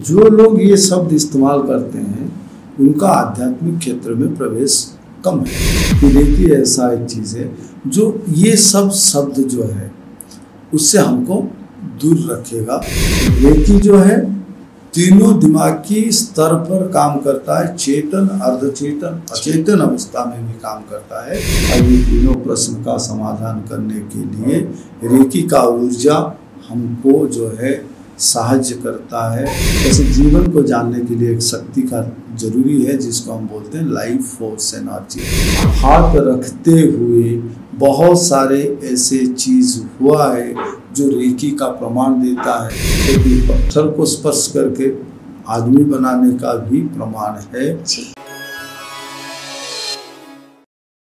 जो लोग ये शब्द इस्तेमाल करते हैं उनका आध्यात्मिक क्षेत्र में प्रवेश कम है। रेकी ऐसा एक चीज़ है जो ये सब शब्द जो है उससे हमको दूर रखेगा। रेकी जो है तीनों दिमागी स्तर पर काम करता है, चेतन, अर्धचेतन, अचेतन अवस्था में भी काम करता है। और ये तीनों प्रश्न का समाधान करने के लिए रेकी का ऊर्जा हमको जो है साहाय्य करता है। जैसे जीवन को जानने के लिए एक शक्ति का जरूरी है जिसको हम बोलते हैं लाइफ फोर्स एनर्जी। हाथ रखते हुए बहुत सारे ऐसे चीज हुआ है जो रेकी का प्रमाण देता है, क्योंकि पत्थर को स्पर्श करके आदमी बनाने का भी प्रमाण है।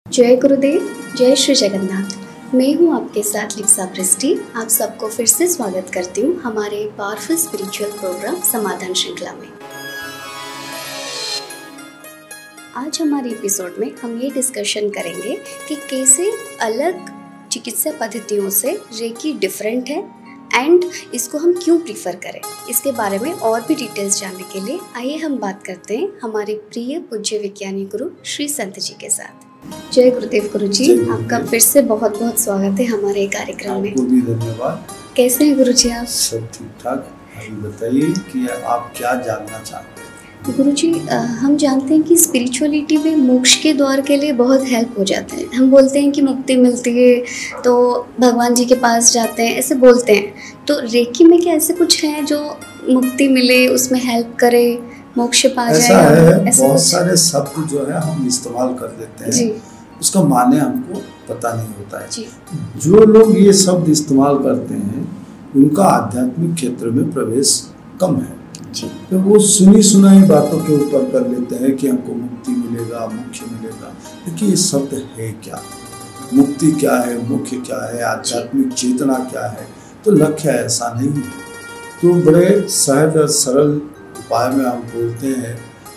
जय गुरुदेव, जय श्री जगन्नाथ। मैं हूं आपके साथ लिप्सा प्रिस्टी। आप सबको फिर से स्वागत करती हूं हमारे पावरफुल स्पिरिचुअल प्रोग्राम समाधान श्रृंखला में। आज हमारे एपिसोड में हम ये डिस्कशन करेंगे कि कैसे अलग चिकित्सा पद्धतियों से रेकी डिफरेंट है एंड इसको हम क्यों प्रीफर करें। इसके बारे में और भी डिटेल्स जानने के लिए आइए हम बात करते हैं हमारे प्रिय पूज्य विज्ञानी गुरु श्री संत जी के साथ। जय गुरुदेव गुरु जी, आपका फिर से बहुत बहुत स्वागत है हमारे कार्यक्रम में। आपको भी धन्यवाद। कैसे हैं गुरु जी आप? सब ठीक ठाक। अभी बताइए कि आप क्या जानना चाहते हैं। गुरु जी, हम जानते हैं कि स्पिरिचुअलिटी में मोक्ष के द्वार के लिए बहुत हेल्प हो जाते हैं। हम बोलते हैं कि मुक्ति मिलती है तो भगवान जी के पास जाते हैं, ऐसे बोलते हैं। तो रेकी में क्या ऐसे कुछ है जो मुक्ति मिले, उसमें हेल्प करे, मोक्ष पा जाए? ऐसा है, बहुत सारे शब्द जो है हम इस्तेमाल कर देते हैं, उसका माने हमको पता नहीं होता है जी। जो लोग ये शब्द इस्तेमाल करते हैं उनका आध्यात्मिक क्षेत्र में प्रवेश कम है जी। तो वो सुनी सुनाई बातों के ऊपर कर लेते हैं कि हमको मुक्ति मिलेगा, मोक्ष मिलेगा। देखिए ये शब्द है क्या, मुक्ति क्या है, मोक्ष क्या है, आध्यात्मिक चेतना क्या है, तो लक्ष्य ऐसा नहीं है। तो बड़े सहज और सरल उपाय में हम बोलते हैं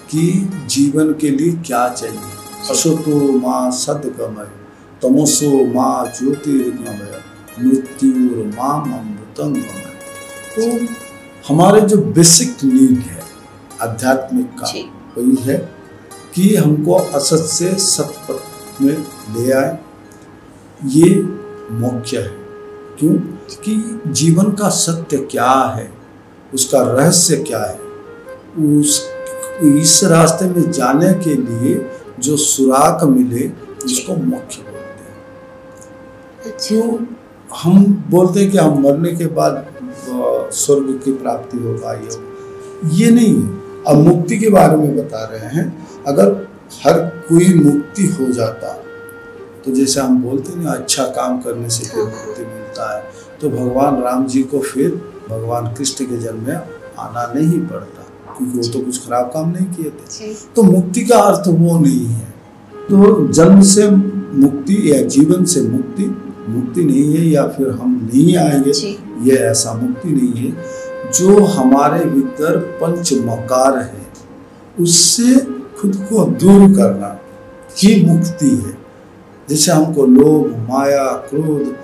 कि जीवन के लिए क्या चाहिए। असतो माँ सद्गमय, तमसो माँ ज्योतिर्गमय, मृत्युर्माम अमृतं गमय। तो हमारे जो बेसिक नीड है आध्यात्मिक का वही है कि हमको असत से सत पथ में ले आए। ये मोक्ष है। क्यों? कि जीवन का सत्य क्या है, उसका रहस्य क्या है, इस रास्ते में जाने के लिए जो सुराग मिले उसको मोक्ष बोलते हैं। तो हम बोलते हैं कि हम मरने के बाद स्वर्ग की प्राप्ति होगा, ये नहीं है। अब मुक्ति के बारे में बता रहे हैं। अगर हर कोई मुक्ति हो जाता तो जैसे हम बोलते हैं ना, अच्छा काम करने से फिर मुक्ति मिलता है, तो भगवान राम जी को फिर भगवान कृष्ण के जन्म में आना नहीं पड़ता, क्योंकि वो तो कुछ खराब काम नहीं किए थे। तो मुक्ति का अर्थ वो नहीं है। तो जन्म से मुक्ति या जीवन से मुक्ति मुक्ति नहीं है, या फिर हम नहीं आएंगे, ये ऐसा मुक्ति नहीं है। जो हमारे भीतर पंच मकार है उससे खुद को दूर करना ही मुक्ति है। जैसे हमको लोभ, माया, क्रोध,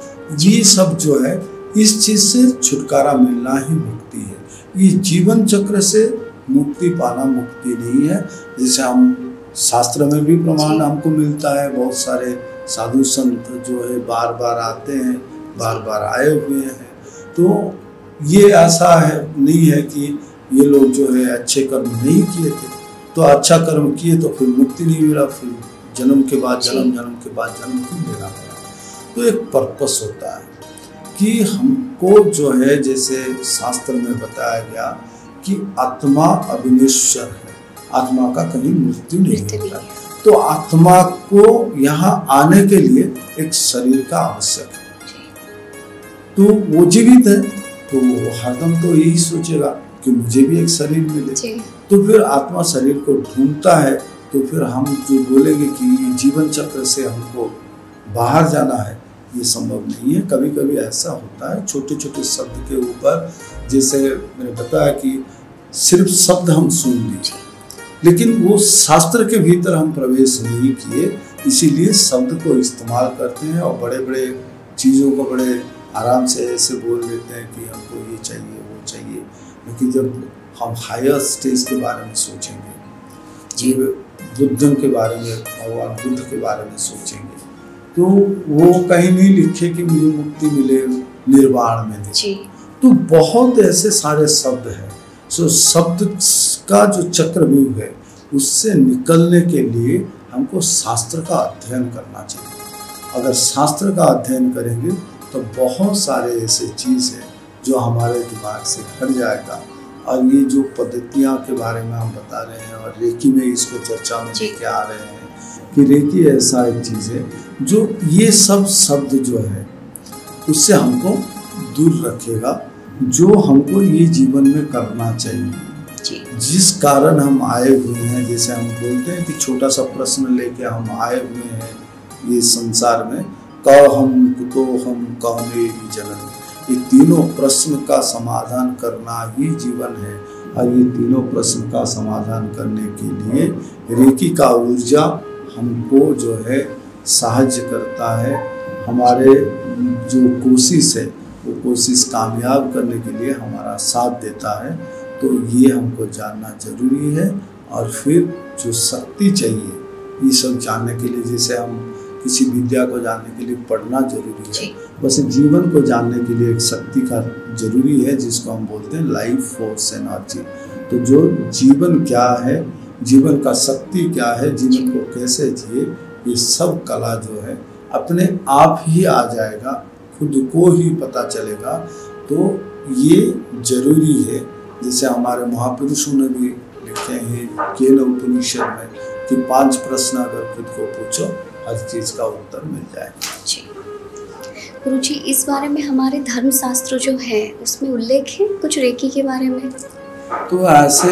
ये सब जो है इस चीज से छुटकारा मिलना ही मुक्ति है। ये जीवन चक्र से मुक्ति पाना मुक्ति नहीं है। जैसे हम शास्त्र में भी प्रमाण हमको मिलता है, बहुत सारे साधु संत जो है बार बार आते हैं, बार बार आए हुए हैं। तो ये ऐसा है नहीं है कि ये लोग जो है अच्छे कर्म नहीं किए थे, तो अच्छा कर्म किए तो फिर मुक्ति नहीं मिला, फिर जन्म के बाद जन्म, जन्म के बाद जन्म क्यों लेना पड़ा। तो एक पर्पस होता है कि हमको जो है, जैसे शास्त्र में बताया गया कि आत्मा अविनश्वर है, आत्मा का कहीं मृत्यु नहीं होता। तो आत्मा को यहाँ आने के लिए एक शरीर का आवश्यक है। तो वो जीवित है तो वो हरदम तो यही सोचेगा कि मुझे भी एक शरीर मिले। तो फिर आत्मा शरीर को ढूंढता है। तो फिर हम जो बोलेंगे कि जीवन चक्र से हमको बाहर जाना है, ये संभव नहीं है। कभी कभी ऐसा होता है छोटे छोटे शब्द के ऊपर, जैसे मैंने बताया कि सिर्फ शब्द हम सुन लीजिए, लेकिन वो शास्त्र के भीतर हम प्रवेश नहीं किए, इसीलिए शब्द को इस्तेमाल करते हैं और बड़े बड़े चीज़ों को बड़े आराम से ऐसे बोल देते हैं कि हमको ये चाहिए वो चाहिए। लेकिन जब हम हायर स्टेज के बारे में सोचेंगे, जीव बुद्धन के बारे में, भगवान बुद्ध के बारे में सोचेंगे, तो वो कहीं नहीं लिखे कि मुझे मुक्ति मिले निर्वाण में नहीं। तो बहुत ऐसे सारे शब्द हैं। सो शब्द का जो चक्रव्यूह है उससे निकलने के लिए हमको शास्त्र का अध्ययन करना चाहिए। अगर शास्त्र का अध्ययन करेंगे तो बहुत सारे ऐसे चीज़ हैं जो हमारे दिमाग से हट जाएगा। और ये जो पद्धतियाँ के बारे में हम बता रहे हैं और रेकी में इसको चर्चा में लेके आ रहे हैं कि रेकी ऐसा एक चीज़ है जो ये सब शब्द जो है उससे हमको दूर रखेगा, जो हमको ये जीवन में करना चाहिए, जिस कारण हम आए हुए हैं। जैसे हम बोलते हैं कि छोटा सा प्रश्न लेके हम आए हुए हैं ये संसार में, क हम कुतो हम कहने जनन, ये तीनों प्रश्न का समाधान करना ही जीवन है। और ये तीनों प्रश्न का समाधान करने के लिए रेकी का ऊर्जा हमको जो है सहायता करता है। हमारे जो कोशिश है वो कोशिश कामयाब करने के लिए हमारा साथ देता है। तो ये हमको जानना जरूरी है। और फिर जो शक्ति चाहिए ये सब जानने के लिए, जैसे हम किसी विद्या को जानने के लिए पढ़ना जरूरी है, वैसे जीवन को जानने के लिए एक शक्ति का जरूरी है जिसको हम बोलते हैं लाइफ फोर्स एनर्जी। तो जो जीवन क्या है, जीवन का शक्ति क्या है, जीवन को कैसे जिए, ये सब कला जो है अपने आप ही आ जाएगा, खुद को ही पता चलेगा। तो ये जरूरी है। जैसे हमारे महापुरुषों ने भी लिखे हैं केन उपनिषद में कि 5 प्रश्न अगर खुद को पूछो हर चीज का उत्तर मिल जाएगा। जी गुरुजी, इस बारे में हमारे धर्मशास्त्र जो है उसमें उल्लेख है कुछ रेकी के बारे में? तो ऐसे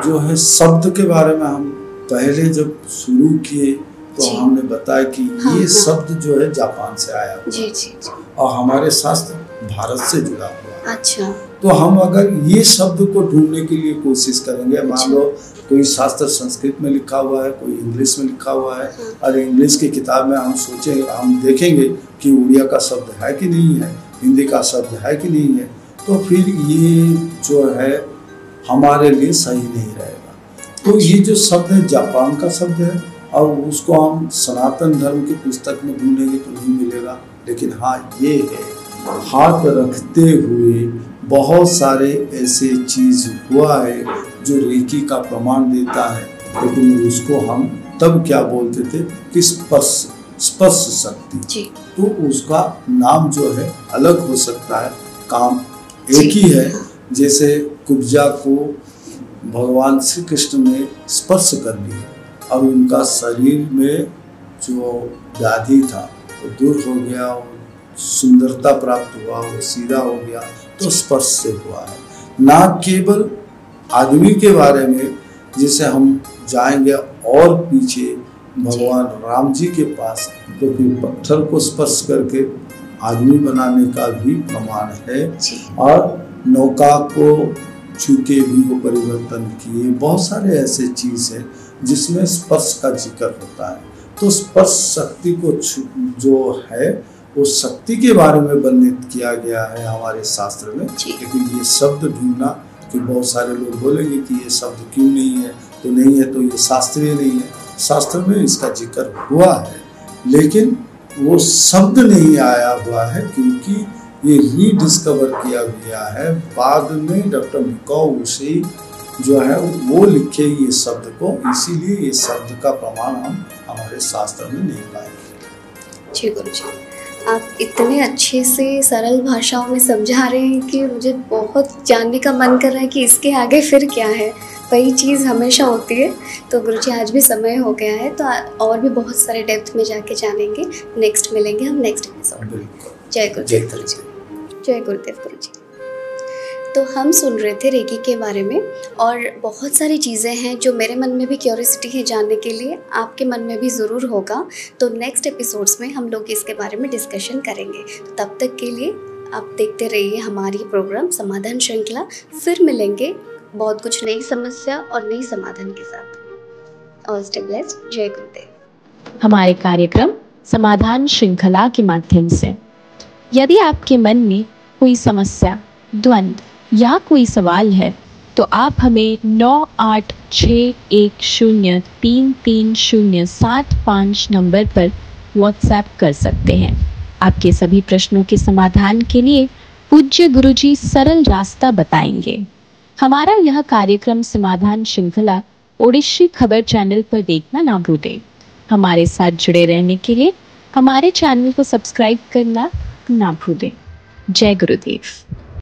जो है शब्द के बारे में हम पहले जब शुरू किए तो हमने बताया कि ये शब्द जो है जापान से आया हुआ। जी। और हमारे शास्त्र भारत से जुड़ा हुआ। अच्छा। तो हम अगर ये शब्द को ढूंढने के लिए कोशिश करेंगे, मान लो कोई शास्त्र संस्कृत में लिखा हुआ है, कोई इंग्लिश में लिखा हुआ है, और इंग्लिश की किताब में हम सोचेंगे, हम देखेंगे कि उड़िया का शब्द है कि नहीं है, हिंदी का शब्द है कि नहीं है, तो फिर ये जो है हमारे लिए सही नहीं रहेगा। तो ये जो शब्द है जापान का शब्द है, और उसको हम सनातन धर्म की पुस्तक में ढूंढेंगे तो नहीं मिलेगा। लेकिन हाँ, ये है हाथ रखते हुए बहुत सारे ऐसे चीज हुआ है जो रेकी का प्रमाण देता है। लेकिन उसको हम तब क्या बोलते थे कि स्पर्श शक्ति। तो उसका नाम जो है अलग हो सकता है, काम एक ही है। जैसे कुब्जा को भगवान श्री कृष्ण ने स्पर्श कर लिया और उनका शरीर में जो व्याधि था वो दूर हो गया, सुंदरता प्राप्त हुआ, वो सीधा हो गया, तो स्पर्श से हुआ है। ना केवल आदमी के बारे में, जैसे हम जाएंगे और पीछे भगवान राम जी के पास, तो फिर पत्थर को स्पर्श करके आदमी बनाने का भी प्रमाण है। और नौका को छू के भी वो परिवर्तन किए। बहुत सारे ऐसे चीज है जिसमें स्पर्श का जिक्र होता है। तो स्पर्श शक्ति को जो है वो शक्ति के बारे में वर्णित किया गया है हमारे शास्त्र में। लेकिन ये शब्द ढूंढना, कि बहुत सारे लोग बोलेंगे कि ये शब्द क्यों नहीं है, तो नहीं है तो ये शास्त्रीय नहीं है। शास्त्र में इसका जिक्र हुआ है, लेकिन वो शब्द नहीं आया हुआ है क्योंकि ये रीडिस्कवर किया गया है। बाद में डॉक्टर मिकाओ उसे जो है वो लिखे ये शब्द को, इसीलिए ये शब्द का प्रमाण हम हमारे शास्त्र में नहीं पाएंगे। जी गुरुजी, आप इतने अच्छे से सरल भाषाओं में समझा रहे हैं कि मुझे बहुत जानने का मन कर रहा है कि इसके आगे फिर क्या है। वही चीज़ हमेशा होती है। तो गुरुजी, आज भी समय हो गया है, तो और भी बहुत सारे डेप्थ में जाके जानेंगे। नेक्स्ट मिलेंगे हम नेक्स्ट एपिसोड में। जय गुरुदेव गुरुजी। जय गुरुदेव गुरुजी। तो हम सुन रहे थे रेकी के बारे में, और बहुत सारी चीज़ें हैं जो मेरे मन में भी क्यूरियोसिटी है जानने के लिए, आपके मन में भी ज़रूर होगा। तो नेक्स्ट एपिसोड्स में हम लोग इसके बारे में डिस्कशन करेंगे। तब तक के लिए आप देखते रहिए हमारी प्रोग्राम समाधान श्रृंखला। फिर मिलेंगे बहुत कुछ नई समस्या और नई समाधान के साथ। All stay blessed. जय गुरुदेव। हमारे कार्यक्रम समाधान श्रृंखला के माध्यम से यदि आपके मन में कोई समस्या, द्वंद्व या कोई सवाल है तो आप हमें 9861033075 नंबर पर व्हाट्सएप कर सकते हैं। आपके सभी प्रश्नों के समाधान के लिए पूज्य गुरुजी सरल रास्ता बताएंगे। हमारा यह कार्यक्रम समाधान श्रृंखला ओडिशी खबर चैनल पर देखना ना भूलें। हमारे साथ जुड़े रहने के लिए हमारे चैनल को सब्सक्राइब करना ना भूलें। जय गुरुदेव।